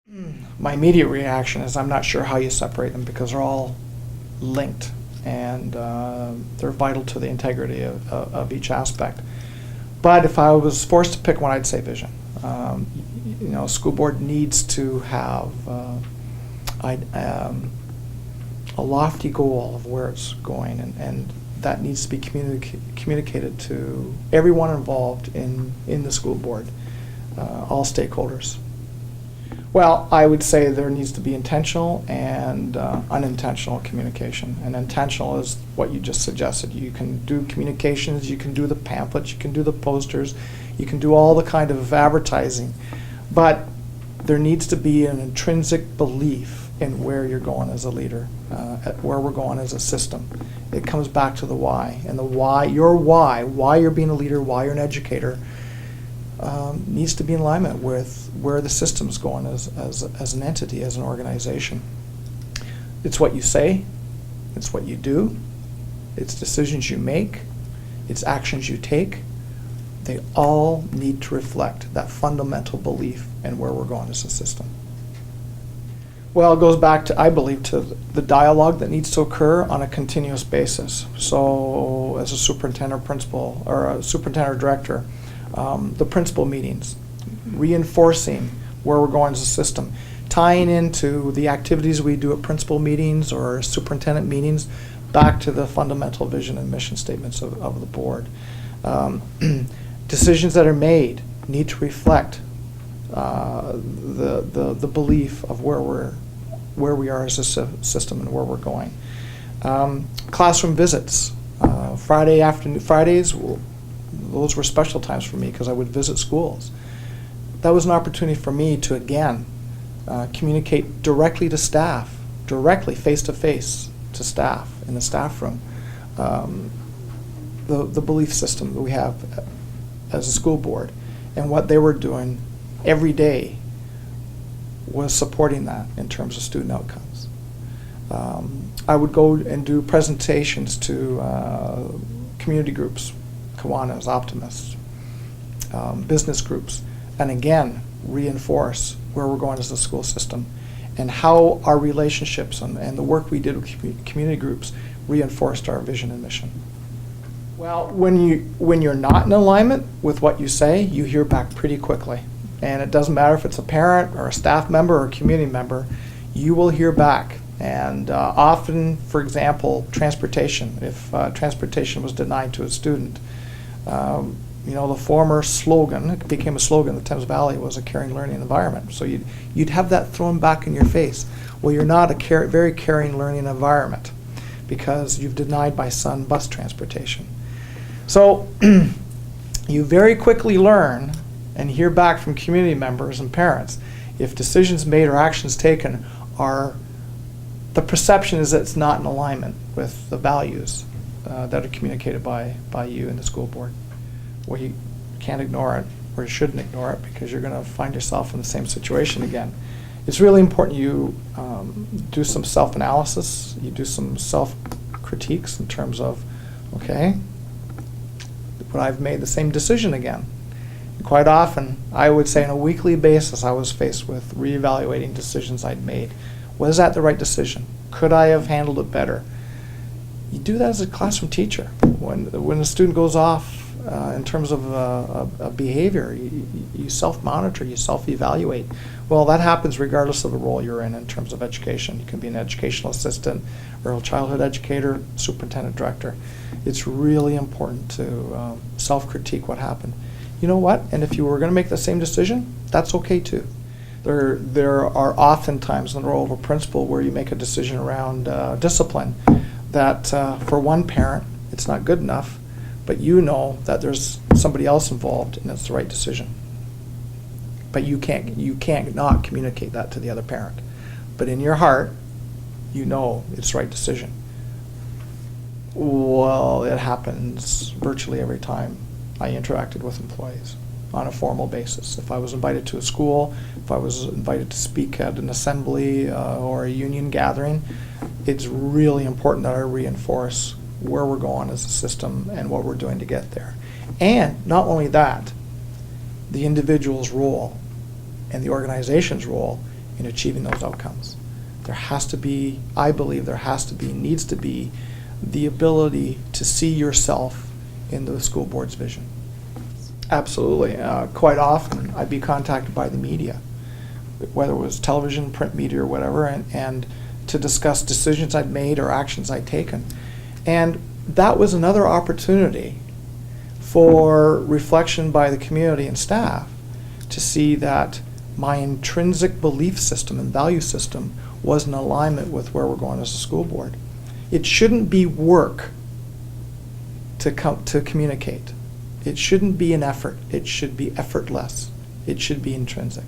My immediate reaction is I'm not sure how you separate them because they're all linked and they're vital to the integrity of each aspect. But if I was forced to pick one, I'd say vision. School board needs to have a lofty goal of where it's going, and that needs to be communicated to everyone involved in the school board, all stakeholders. Well, I would say there needs to be intentional and unintentional communication. And intentional is what you just suggested. You can do communications, you can do the pamphlets, you can do the posters, you can do all the kind of advertising. But there needs to be an intrinsic belief in where you're going as a leader, where we're going as a system. It comes back to the why. And the why you're being a leader, why you're an educator, needs to be in alignment with where the system's going as an entity, as an organization. It's what you say, it's what you do, it's decisions you make, it's actions you take. They all need to reflect that fundamental belief in where we're going as a system. Well, it goes back to, I believe, to the dialogue that needs to occur on a continuous basis. So as a superintendent or principal, or a superintendent or director, the principal meetings, reinforcing where we're going as a system, tying into the activities we do at principal meetings or superintendent meetings back to the fundamental vision and mission statements of the board. Decisions that are made need to reflect the belief of where we are as a system and where we're going. Classroom visits. Fridays, those were special times for me because I would visit schools. That was an opportunity for me to, again, communicate directly to staff, directly, face-to-face to staff in the staff room, the belief system that we have as a school board, and what they were doing every day was supporting that in terms of student outcomes. I would go and do presentations to community groups, Kiwanis, Optimists, business groups, and again, reinforce where we're going as a school system and how our relationships and the work we did with community groups reinforced our vision and mission. Well, when you're not in alignment with what you say, you hear back pretty quickly. And it doesn't matter if it's a parent or a staff member or a community member, you will hear back. And often, for example, transportation. If transportation was denied to a student, the former slogan, it became a slogan, the Thames Valley was a caring learning environment. So you'd have that thrown back in your face. Well, you're not a very caring learning environment because you've denied my son bus transportation. So you very quickly learn and hear back from community members and parents if decisions made or actions taken are, the perception is that it's not in alignment with the values that are communicated by you and the school board. Well, you can't ignore it, or you shouldn't ignore it, because you're going to find yourself in the same situation again. It's really important you do some self-analysis, you do some self-critiques in terms of, okay, but I've made the same decision again. And quite often, I would say on a weekly basis, I was faced with reevaluating decisions I'd made. Was that the right decision? Could I have handled it better? You do that as a classroom teacher. When a student goes off in terms of a behavior, you self-monitor, you self-evaluate. Well, that happens regardless of the role you're in terms of education. You can be an educational assistant, early childhood educator, superintendent, director. It's really important to self-critique what happened. You know what? And if you were going to make the same decision, that's okay too. There are often times in the role of a principal where you make a decision around discipline that for one parent it's not good enough, but you know that there's somebody else involved and it's the right decision. But you can't not communicate that to the other parent. But in your heart, you know it's the right decision. Well, it happens virtually every time I interacted with employees on a formal basis. If I was invited to a school, if I was invited to speak at an assembly or a union gathering, it's really important that I reinforce where we're going as a system and what we're doing to get there. And not only that, the individual's role and the organization's role in achieving those outcomes. There has to be, I believe there has to be, needs to be, the ability to see yourself in the school board's vision. Absolutely. Quite often I'd be contacted by the media, whether it was television, print media, or whatever, and to discuss decisions I'd made or actions I'd taken. And that was another opportunity for reflection by the community and staff to see that my intrinsic belief system and value system was in alignment with where we're going as a school board. It shouldn't be work to communicate. It shouldn't be an effort. It should be effortless. It should be intrinsic.